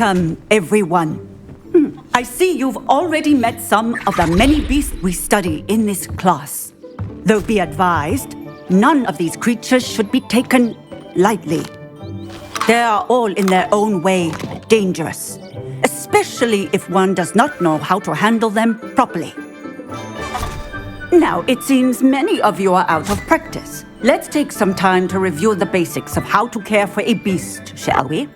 Welcome, everyone. I see you've already met some of the many beasts we study in this class. Though be advised, none of these creatures should be taken lightly. They are all in their own way dangerous, especially if one does not know how to handle them properly. Now, it seems many of you are out of practice. Let's take some time to review the basics of how to care for a beast, shall we?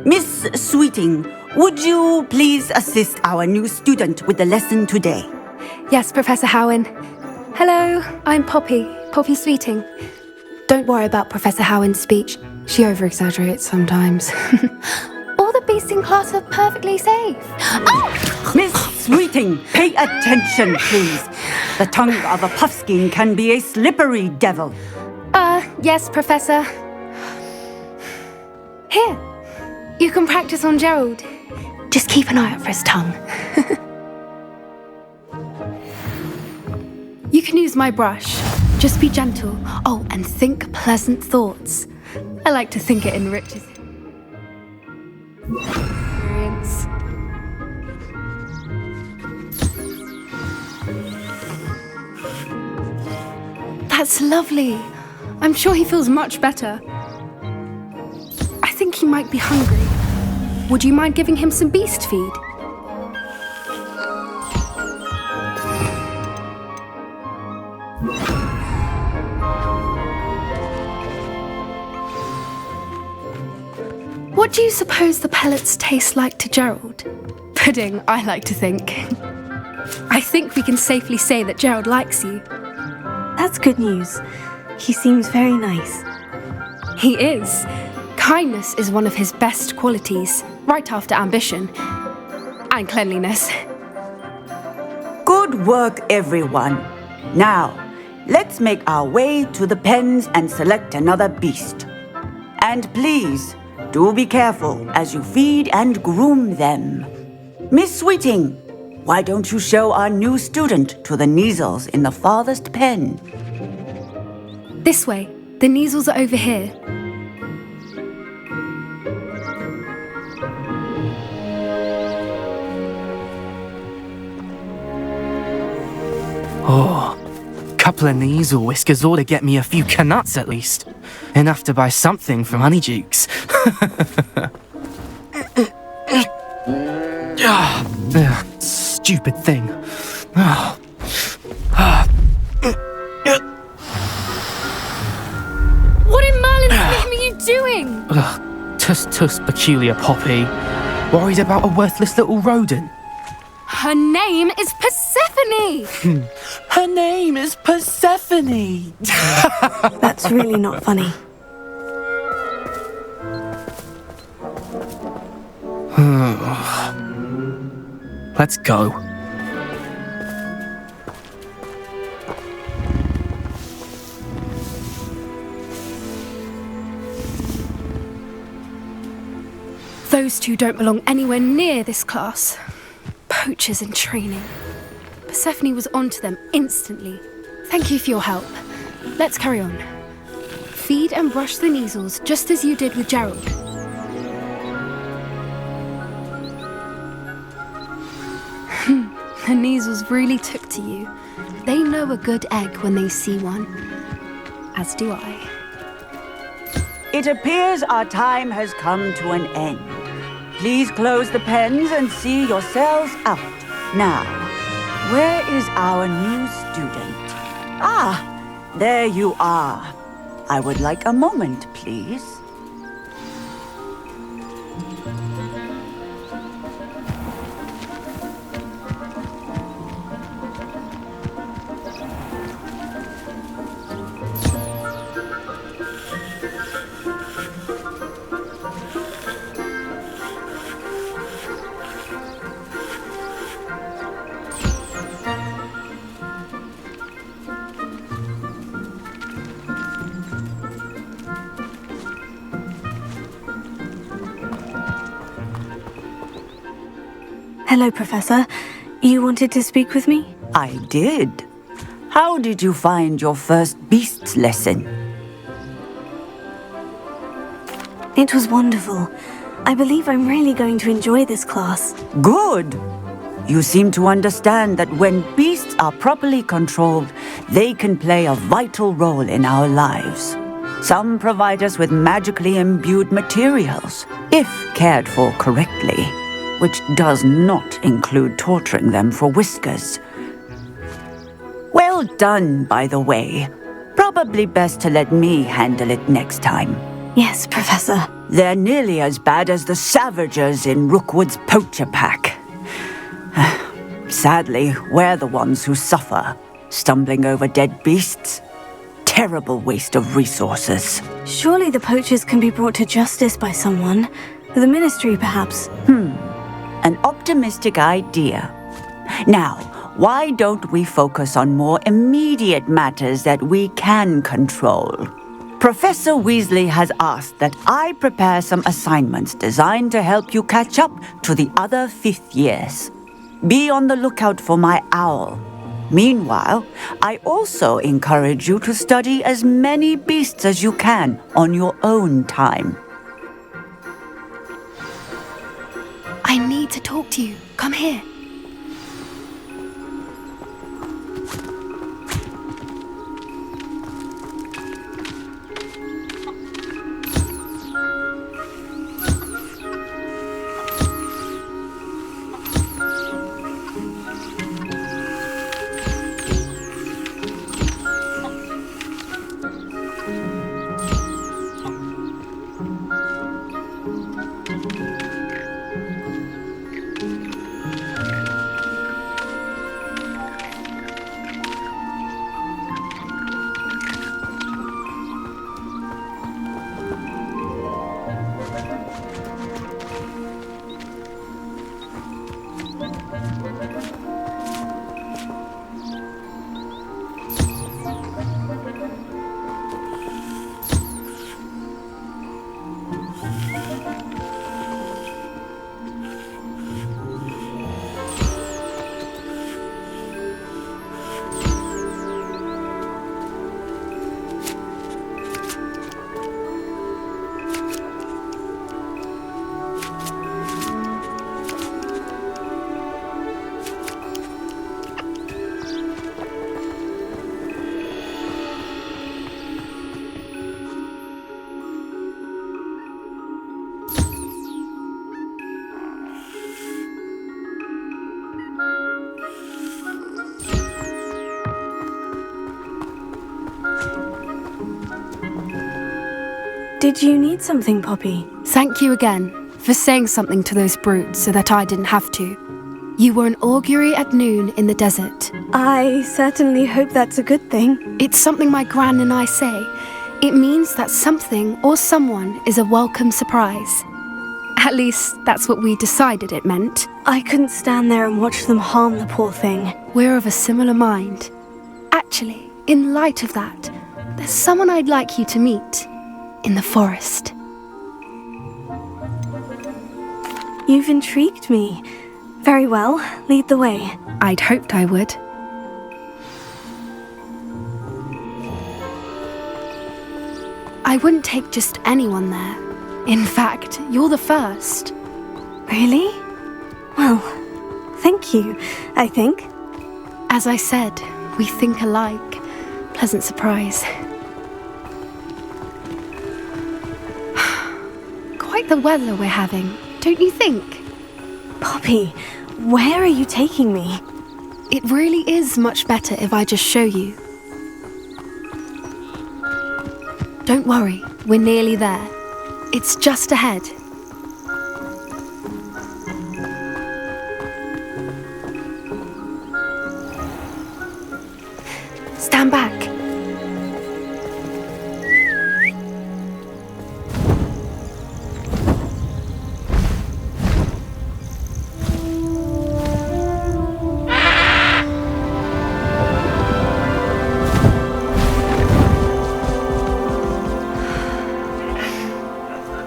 Miss Sweeting, would you please assist our new student with the lesson today? Yes, Professor Howen. Hello, I'm Poppy Sweeting. Don't worry about Professor Howen's speech. She over-exaggerates sometimes. All the beasts in class are perfectly safe. Oh! Miss Sweeting, pay attention, please. The tongue of a puffskein can be a slippery devil. Yes, Professor. Here, you can practice on Gerald. Just keep an eye out for his tongue. You can use my brush. Just be gentle. Oh, and think pleasant thoughts. I like to think it enriches experience. That's lovely. I'm sure he feels much better. I think he might be hungry. Would you mind giving him some beast feed? What do you suppose the pellets taste like to Gerald? Pudding, I like to think. I think we can safely say that Gerald likes you. That's good news. He seems very nice. He is. Kindness is one of his best qualities, right after ambition and cleanliness. Good work, everyone. Now, let's make our way to the pens and select another beast. And please, do be careful as you feed and groom them. Miss Sweeting, why don't you show our new student to the Neasels in the farthest pen? This way. The Neasels are over here. Oh, couple of Neasel whiskers ought to get me a few canuts at least. Enough to buy something from Honeydukes. Stupid thing. What in Merlin's name are you doing? Tuss, peculiar Poppy. Worried about a worthless little rodent. Her name is Persephone! Her name is Persephone! That's really not funny. Let's go. Those two don't belong anywhere near this class. Poachers in training. Persephone was onto them instantly. Thank you for your help. Let's carry on. Feed and brush the Neasels just as you did with Gerald. The Neasels really took to you. They know a good egg when they see one. As do I. It appears our time has come to an end. Please close the pens and see yourselves out. Now, where is our new student? Ah, there you are. I would like a moment, please. Hello, Professor. You wanted to speak with me? I did. How did you find your first beasts lesson? It was wonderful. I believe I'm really going to enjoy this class. Good! You seem to understand that when beasts are properly controlled, they can play a vital role in our lives. Some provide us with magically imbued materials, if cared for correctly, which does not include torturing them for whiskers. Well done, by the way. Probably best to let me handle it next time. Yes, Professor. They're nearly as bad as the Savagers in Rookwood's poacher pack. Sadly, we're the ones who suffer, stumbling over dead beasts. Terrible waste of resources. Surely the poachers can be brought to justice by someone. The Ministry, perhaps. An optimistic idea. Now, why don't we focus on more immediate matters that we can control? Professor Weasley has asked that I prepare some assignments designed to help you catch up to the other fifth years. Be on the lookout for my owl. Meanwhile, I also encourage you to study as many beasts as you can on your own time. I need to talk to you. Come here. Did you need something, Poppy? Thank you again for saying something to those brutes so that I didn't have to. You were an augury at noon in the desert. I certainly hope that's a good thing. It's something my gran and I say. It means that something or someone is a welcome surprise. At least, that's what we decided it meant. I couldn't stand there and watch them harm the poor thing. We're of a similar mind. Actually, in light of that, there's someone I'd like you to meet. In the forest. You've intrigued me. Very well, lead the way. I'd hoped I would. I wouldn't take just anyone there. In fact, you're the first. Really? Well, thank you, I think. As I said, we think alike. Pleasant surprise. Quite the weather we're having, don't you think? Poppy, where are you taking me? It really is much better if I just show you. Don't worry, we're nearly there. It's just ahead. Stand back.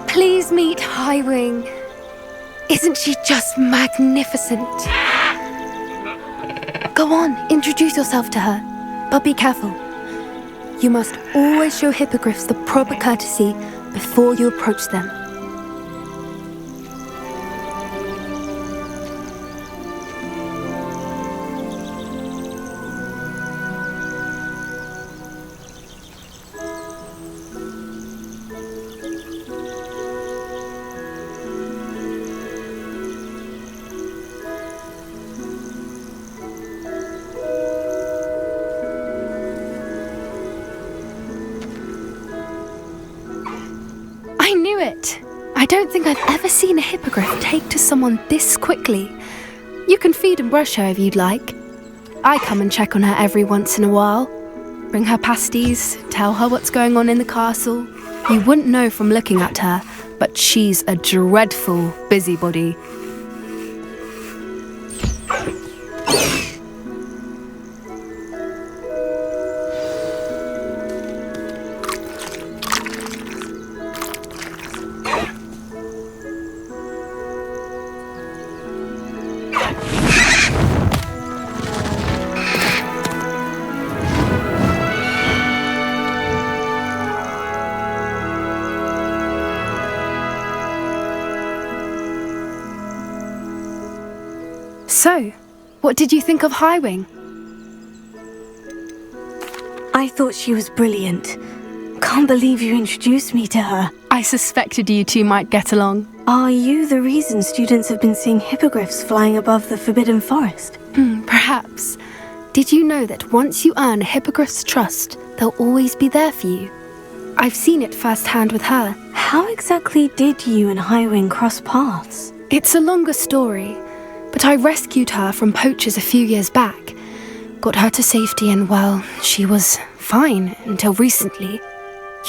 Please meet Highwing. Isn't she just magnificent? Go on, introduce yourself to her. But be careful. You must always show hippogriffs the proper courtesy before you approach them. I knew it! I don't think I've ever seen a hippogriff take to someone this quickly. You can feed and brush her if you'd like. I come and check on her every once in a while. Bring her pasties, tell her what's going on in the castle. You wouldn't know from looking at her, but she's a dreadful busybody. So, what did you think of Highwing? I thought she was brilliant. Can't believe you introduced me to her. I suspected you two might get along. Are you the reason students have been seeing hippogriffs flying above the Forbidden Forest? Perhaps. Did you know that once you earn a hippogriff's trust, they'll always be there for you? I've seen it firsthand with her. How exactly did you and Highwing cross paths? It's a longer story, but I rescued her from poachers a few years back. Got her to safety and, well, she was fine until recently.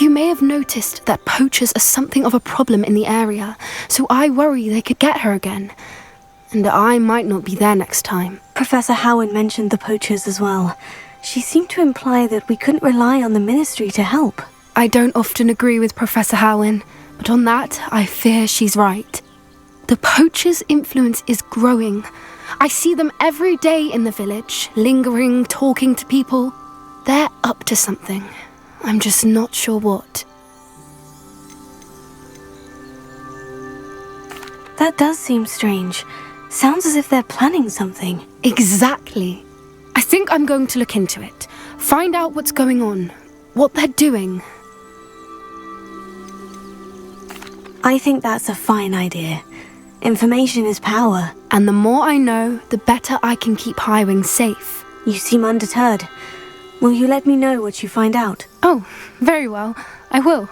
You may have noticed that poachers are something of a problem in the area, so I worry they could get her again. And I might not be there next time. Professor Howard mentioned the poachers as well. She seemed to imply that we couldn't rely on the ministry to help. I don't often agree with Professor Howin, but on that, I fear she's right. The poachers' influence is growing. I see them every day in the village, lingering, talking to people. They're up to something. I'm just not sure what. That does seem strange. Sounds as if they're planning something. Exactly. I think I'm going to look into it. Find out what's going on, what they're doing. I think that's a fine idea. Information is power. And the more I know, the better I can keep Highwing safe. You seem undeterred. Will you let me know what you find out? Oh, very well. I will.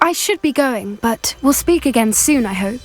I should be going, but we'll speak again soon, I hope.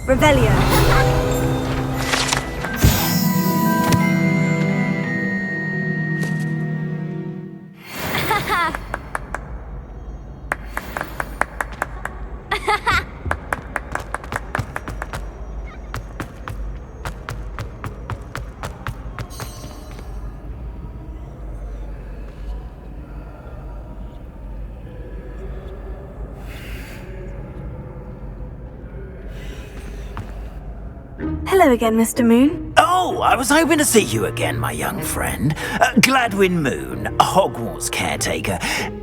Revelio. Hello again, Mr. Moon. Oh, I was hoping to see you again, my young friend. Gladwin Moon, Hogwarts caretaker,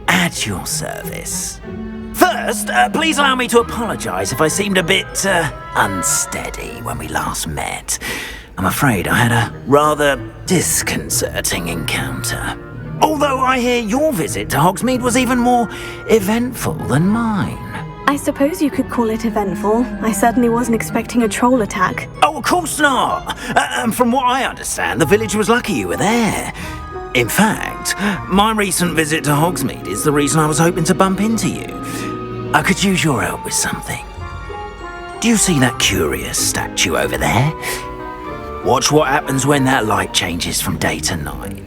at your service. First, please allow me to apologise if I seemed a bit, unsteady when we last met. I'm afraid I had a rather disconcerting encounter. Although I hear your visit to Hogsmeade was even more eventful than mine. I suppose you could call it eventful. I certainly wasn't expecting a troll attack. Oh, of course not. And from what I understand, the village was lucky you were there. In fact, my recent visit to Hogsmeade is the reason I was hoping to bump into you. I could use your help with something. Do you see that curious statue over there? Watch what happens when that light changes from day to night.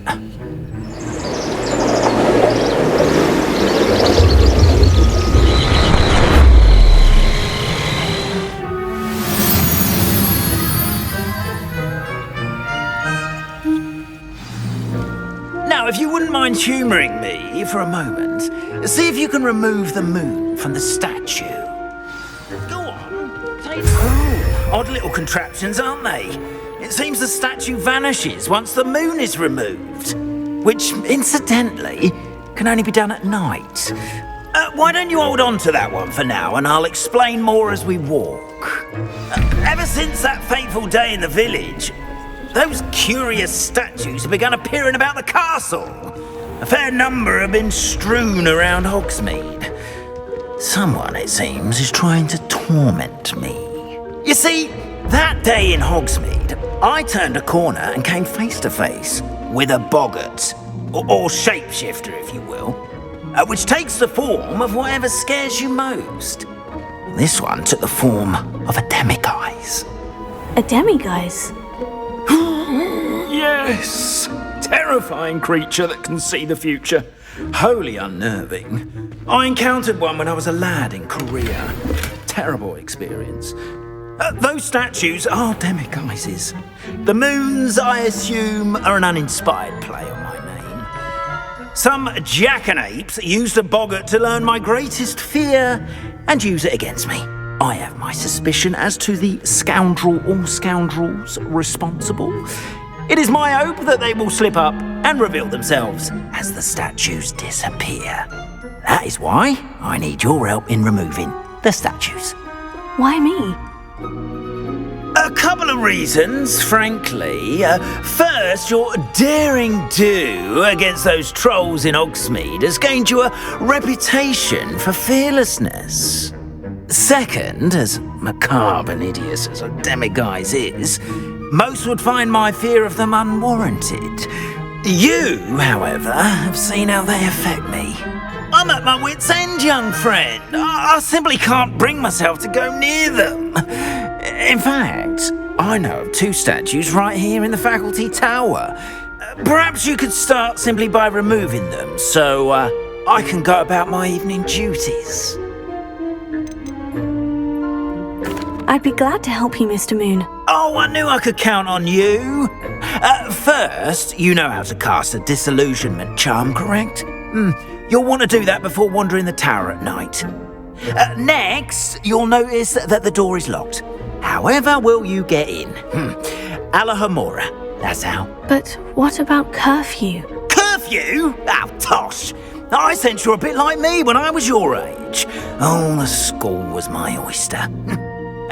Now, if you wouldn't mind humouring me for a moment, see if you can remove the moon from the statue. Go on, take odd little contraptions, aren't they? It seems the statue vanishes once the moon is removed, which, incidentally, can only be done at night. Why don't you hold on to that one for now, and I'll explain more as we walk. Ever since that fateful day in the village, those curious statues have begun appearing about the castle. A fair number have been strewn around Hogsmeade. Someone, it seems, is trying to torment me. You see, that day in Hogsmeade, I turned a corner and came face to face with a boggart, or shapeshifter, if you will, which takes the form of whatever scares you most. This one took the form of a demiguise. A demiguise? Yes! Terrifying creature that can see the future. Wholly unnerving. I encountered one when I was a lad in Korea. Terrible experience. Those statues are demiguises. The moons, I assume, are an uninspired play on my name. Some jackanapes used a boggart to learn my greatest fear and use it against me. I have my suspicion as to the scoundrel or scoundrels responsible. It is my hope that they will slip up and reveal themselves as the statues disappear. That is why I need your help in removing the statues. Why me? A couple of reasons, frankly. First, your daring do against those trolls in Hogsmeade has gained you a reputation for fearlessness. Second, as macabre and hideous as a demiguise is, most would find my fear of them unwarranted. You, however, have seen how they affect me. I'm at my wit's end, young friend. I simply can't bring myself to go near them. In fact, I know of two statues right here in the faculty tower. Perhaps you could start simply by removing them, so I can go about my evening duties. I'd be glad to help you, Mr. Moon. Oh, I knew I could count on you. First, you know how to cast a disillusionment charm, correct? You'll want to do that before wandering the tower at night. Next, you'll notice that the door is locked. However will you get in? Alahomora, that's how. But what about curfew? Curfew? Oh, tosh. I sense you're a bit like me when I was your age. Oh, the school was my oyster.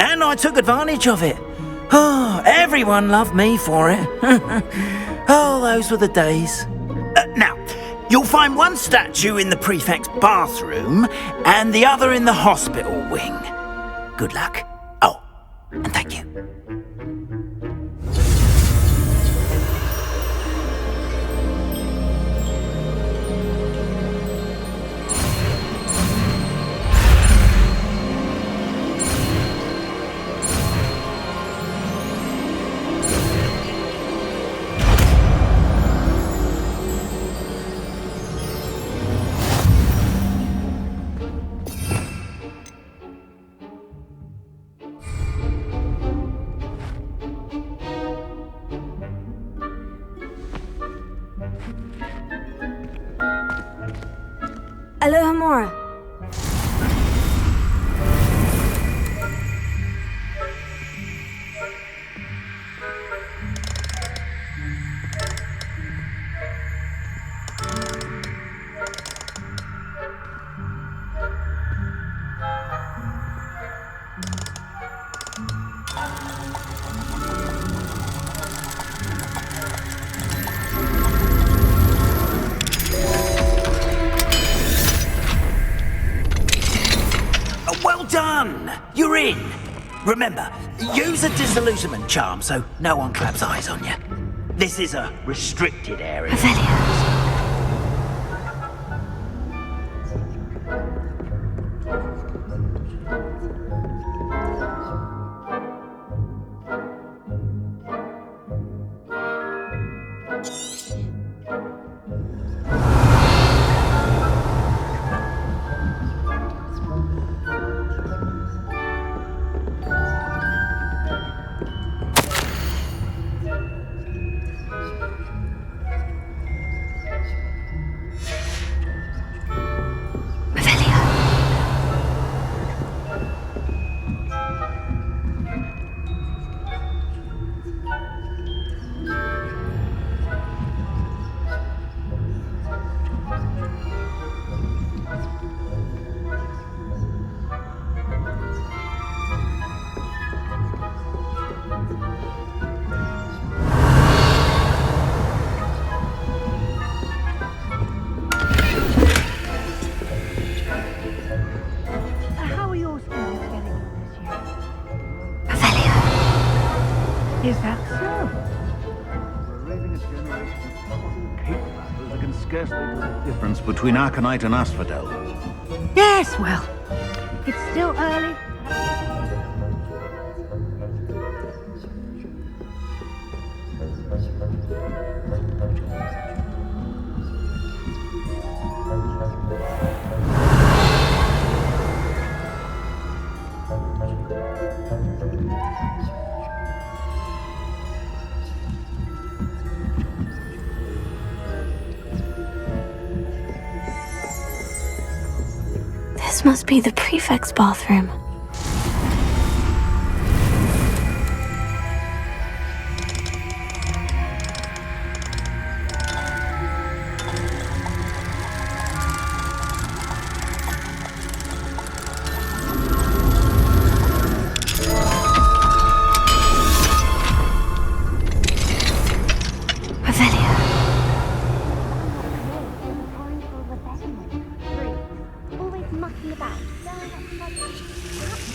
And I took advantage of it. Oh, everyone loved me for it. Oh, those were the days. Now, you'll find one statue in the prefect's bathroom and the other in the hospital wing. Good luck. Oh, and thank you. Mora. Well done! You're in! Remember, use a disillusionment charm so no one claps eyes on you. This is a restricted area. How are your students getting on this year? Is that so? We're raising a generation of powerful cape rappers that can scarcely tell the difference between Arcanite and Asphodel. Yes, well, it's still early. This must be the prefect's bathroom.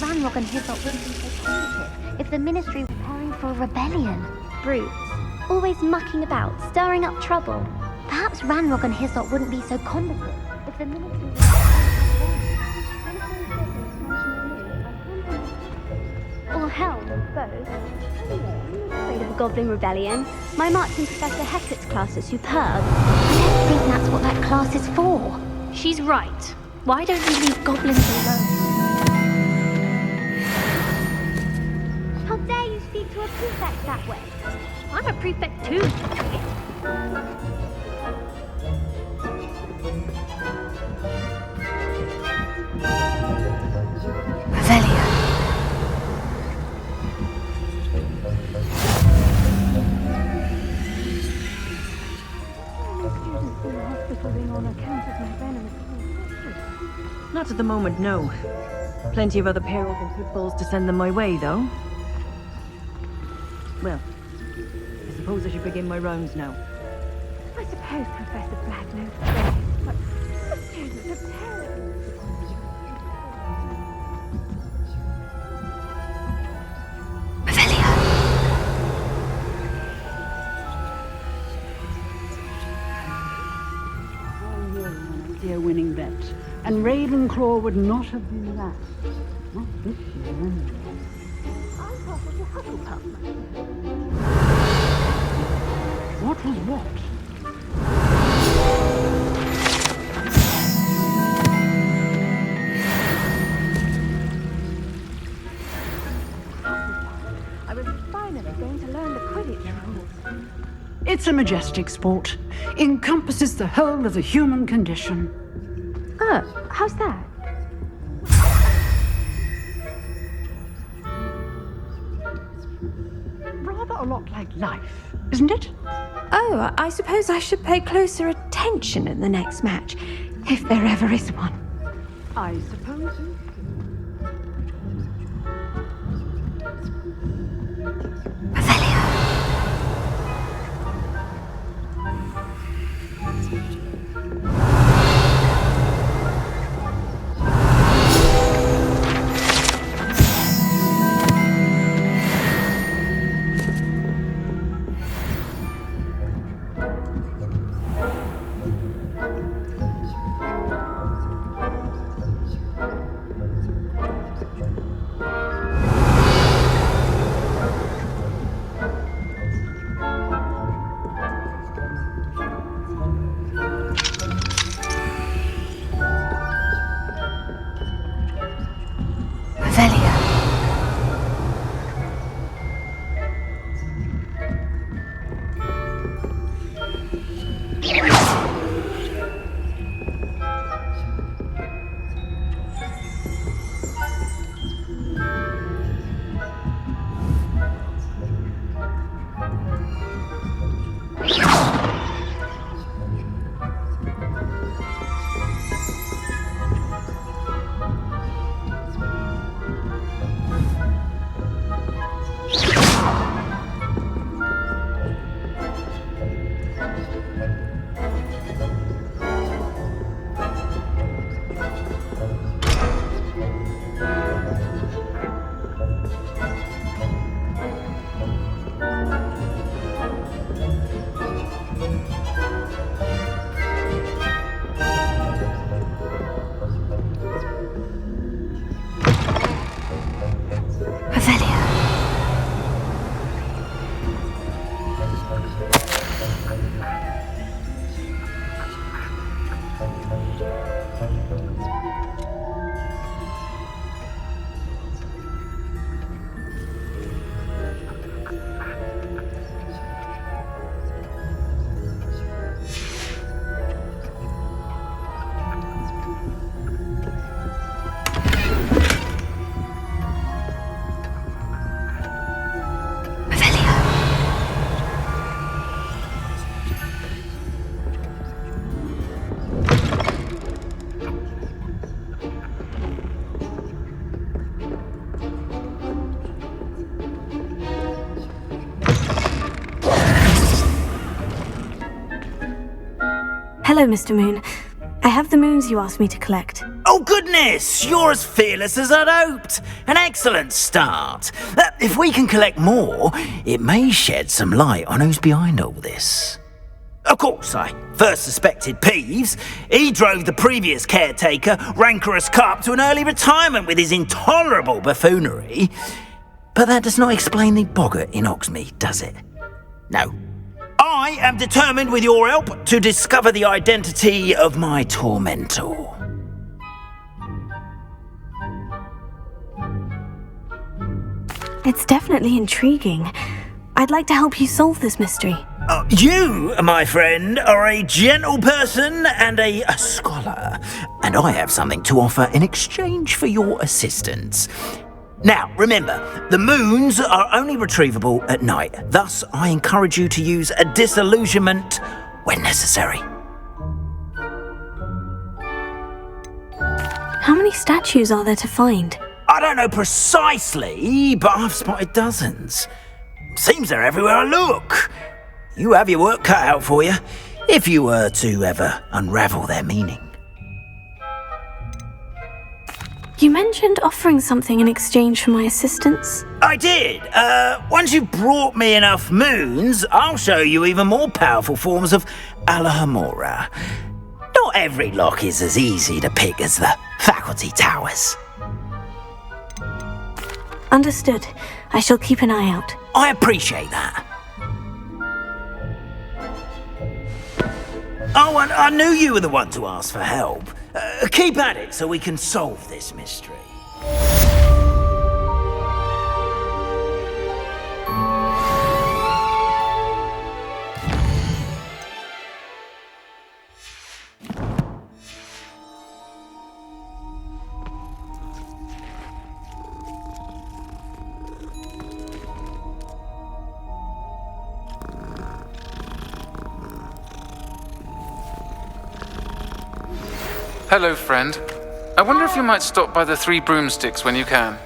Ranrock and Hizzot wouldn't be so talkative if the Ministry were preparing for a rebellion. Brutes, always mucking about, stirring up trouble. Perhaps Ranrock and Hizzot wouldn't be so combative if the Ministry were... Or hell, both. I'm not afraid of a goblin rebellion. My marching Professor Hector's class is superb. I don't think that's what that class is for. She's right. Why don't we leave goblins alone? How dare you speak to a prefect that way? I'm a prefect too. Revelio. Students in the hospital being on account of my venomous. Not at the moment, no. Plenty of other perils and pitfalls to send them my way, though. Well, I suppose I should begin my rounds now. I suppose Professor Black knows best, but the students are terrible. A winning bet, and Ravenclaw would not have been that. Not this year, anyway. I thought it was a Hufflepuff. What was what? I was finally going to learn the Quidditch rules. It's a majestic sport. Encompasses the whole of the human condition. How's that? Rather a lot like life, isn't it? Oh, I suppose I should pay closer attention at the next match, if there ever is one. I suppose you Hello, Mr. Moon. I have the moons you asked me to collect. Oh goodness, you're as fearless as I'd hoped. An excellent start. If we can collect more, it may shed some light on who's behind all this. Of course, I first suspected Peeves. He drove the previous caretaker, Rancorous Carp, to an early retirement with his intolerable buffoonery. But that does not explain the boggart in Oxmead, does it? No. I am determined, with your help, to discover the identity of my tormentor. It's definitely intriguing. I'd like to help you solve this mystery. You, my friend, are a gentle person and a scholar, and I have something to offer in exchange for your assistance. Now, remember, the moons are only retrievable at night. Thus, I encourage you to use a disillusionment when necessary. How many statues are there to find? I don't know precisely, but I've spotted dozens. Seems they're everywhere I look. You have your work cut out for you, if you were to ever unravel their meaning. You mentioned offering something in exchange for my assistance. I did. Once you've brought me enough moons, I'll show you even more powerful forms of Alahamora. Not every lock is as easy to pick as the faculty towers. Understood. I shall keep an eye out. I appreciate that. Oh, and I knew you were the one to ask for help. Keep at it so we can solve this mystery. Hello, friend. I wonder if you might stop by the Three Broomsticks when you can.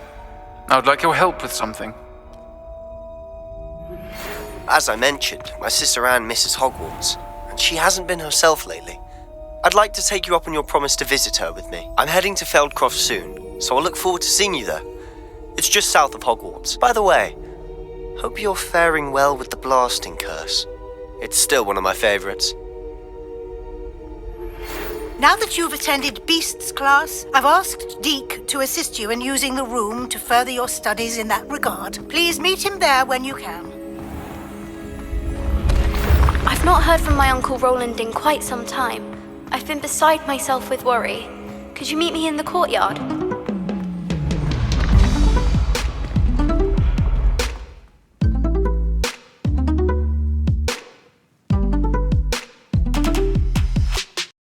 I would like your help with something. As I mentioned, my sister Anne misses Hogwarts, and she hasn't been herself lately. I'd like to take you up on your promise to visit her with me. I'm heading to Feldcroft soon, so I'll look forward to seeing you there. It's just south of Hogwarts. By the way, hope you're faring well with the blasting curse. It's still one of my favorites. Now that you've attended Beasts class, I've asked Deke to assist you in using the room to further your studies in that regard. Please meet him there when you can. I've not heard from my Uncle Roland in quite some time. I've been beside myself with worry. Could you meet me in the courtyard?